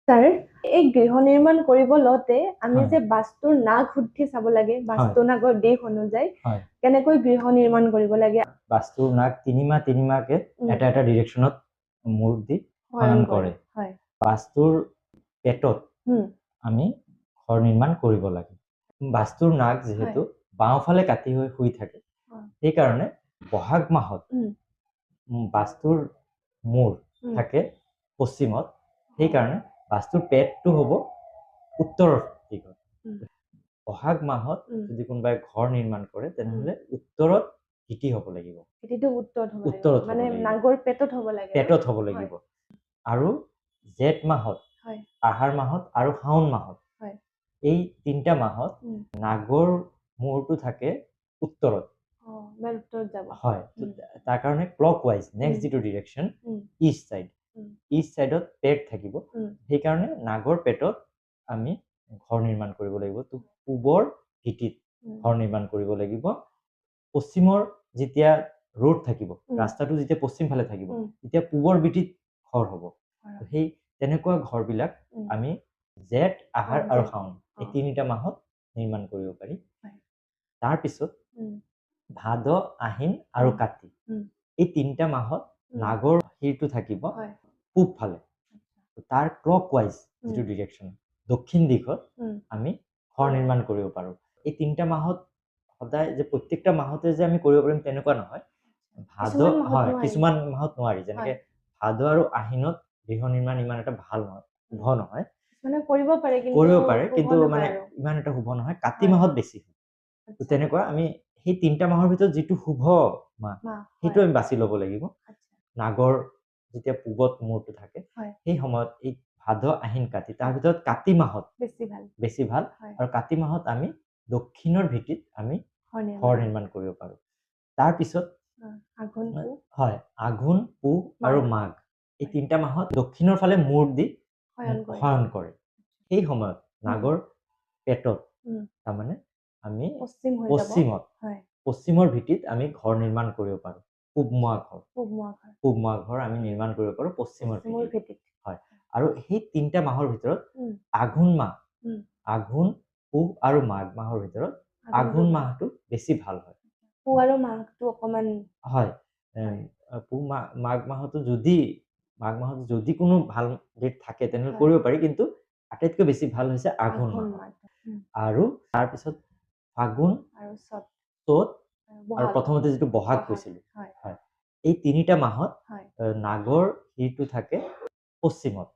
Sir, এই গৃহ নিৰ্মাণ কৰিব লওঁতে আমি হয় যে বাস্তুৰ নাগ শুদ্ধি চাব লাগে, হয় বাস্তু নাগৰ দিশ অনুযায়ী হয় কেনেকৈ গৃহ নিৰ্মাণ কৰিব লাগে বাস্তুৰ নাক তিনিমাহকে এটা এটা ডিৰেকশ্যনত মূৰ দি শয়ন কৰে। হয় বাস্তুৰ পেটত হুম, আমি ঘৰ নিৰ্মাণ কৰিব লাগে। বাস্তুৰ নাক যিহেতু বাওঁফালে কাটি হৈ শুই থাকে, হয়। সেইকাৰণে বহাগ মাহত বাস্তুৰ মূৰ থাকে পশ্চিমত, সেইকাৰণে বাস্তুৰ পেটটো হ'ব উত্তৰৰ দিশত। বহাগ মাহত যদি কোনোবাই ঘৰ নিৰ্মাণ কৰে তেনেহ'লে উত্তৰত ভেটি হ'ব লাগিব, ভেটিটো উত্তৰত হ'ব লাগিব, উত্তৰত মানে হ'ব লাগিব, নাগৰ পেটত হ'ব লাগে, পেটত হ'ব লাগিব। আৰু জেঠ মাহত, হয় আহাৰ মাহত আৰু শাওণ মাহত, হয় এই তিনিটা মাহত নাগৰ মূৰটো থাকে উত্তৰত। মানে উত্তৰত যাব। হয়, তাৰ কাৰণে ক্লক ৱাইজ নেক্সট যিটো ডিৰেকশ্যন ইষ্ট চাইডত পেট থাকিব, সেইকাৰণে নাগৰ পেটত আমি ঘৰ নিৰ্মাণ কৰিব লাগিব। তো পূবৰ ভেটিত ঘৰ নিৰ্মাণ কৰিব লাগিব। পশ্চিমৰ যেতিয়া ৰোড থাকিব, ৰাস্তাটো যেতিয়া পশ্চিম ফালে থাকিব, তেতিয়া পূবৰ ভেটিত ঘৰ হ'ব। সেই তেনেকুৱা ঘৰবিলাক আমি জেঠ, আহাৰ আৰু শাওণ এই তিনিটা মাহত নিৰ্মাণ কৰিব পাৰি। তাৰপিছত ভাদ, আহিন আৰু কাতি এই তিনিটা মাহত নাগৰ শিৰটো থাকিব পূব ফালে। তাৰ ক্লক ৱাইজ যিটো ডিৰেকশ্যন দক্ষিণ দিশত আমি ঘৰ নিৰ্মাণ কৰিব পাৰোঁ। এই তিনিটা মাহত সদায় যে প্ৰত্যেকটা মাহতে যে আমি কৰিব পাৰিম তেনেকুৱা নহয়। ভাদ হয়, কিছুমান মাহত নোৱাৰি, যেনেকে ভাদ আৰু আহিনত গৃহ নিৰ্মাণ ইমান এটা ভাল নহয়, শুভ নহয়। মানে কৰিব পাৰে কিন্তু মানে ইমান এটা শুভ নহয়। কাতি মাহত বেছি হয়। তেনেকুৱা আমি সেই তিনিটা মাহৰ ভিতৰত যিটো শুভ মাহ সেইটো আমি বাছি ল'ব লাগিব। নাগৰ যেতিয়া পূবত মূৰটো থাকে সেই সময়ত এই ভাদ, আহিন, কাতি, তাৰ ভিতৰত কাতি মাহত বেছি ভাল। আৰু কাতি মাহত আমি দক্ষিণৰ ভেটিত আমি ঘৰ নিৰ্মাণ কৰিব পাৰোঁ। তাৰপিছত হয়, আঘোণ, পুহ আৰু মাঘ এই তিনিটা মাহত দক্ষিণৰ ফালে মূৰ দি শয়ন কৰে। সেই সময়ত নাগৰ পেটত তাৰমানে আমি পশ্চিমৰ ভেটিত আমি ঘৰ নিৰ্মাণ কৰিব পাৰোঁ। পূবমুৱা ঘৰ আমি নিৰ্মাণ কৰিব পাৰোঁ পশ্চিমৰ ভেটিত। হয়, আৰু সেই তিনিটা মাহৰ ভিতৰত আঘোণ মাহ, আঘোণ, পুহ আৰু মাঘ মাহৰ ভিতৰত আঘোণ মাহটো বেছি ভাল হয়। পুহ আৰু মাঘটো অকমান হয়, পুহ মাঘ মাহতো যদি কোনো ভাল ডেট থাকে তেনেহ'লে কৰিব পাৰি, কিন্তু আটাইতকৈ বেছি ভাল হৈছে আঘোণ মাহ। আৰু তাৰপিছত ফাগুন, চ'ত আৰু প্ৰথমতে যিটো বহাগ কৈছিলোঁ, হয়, এই তিনিটা মাহত নাগৰ শিৰটো থাকে পশ্চিমত।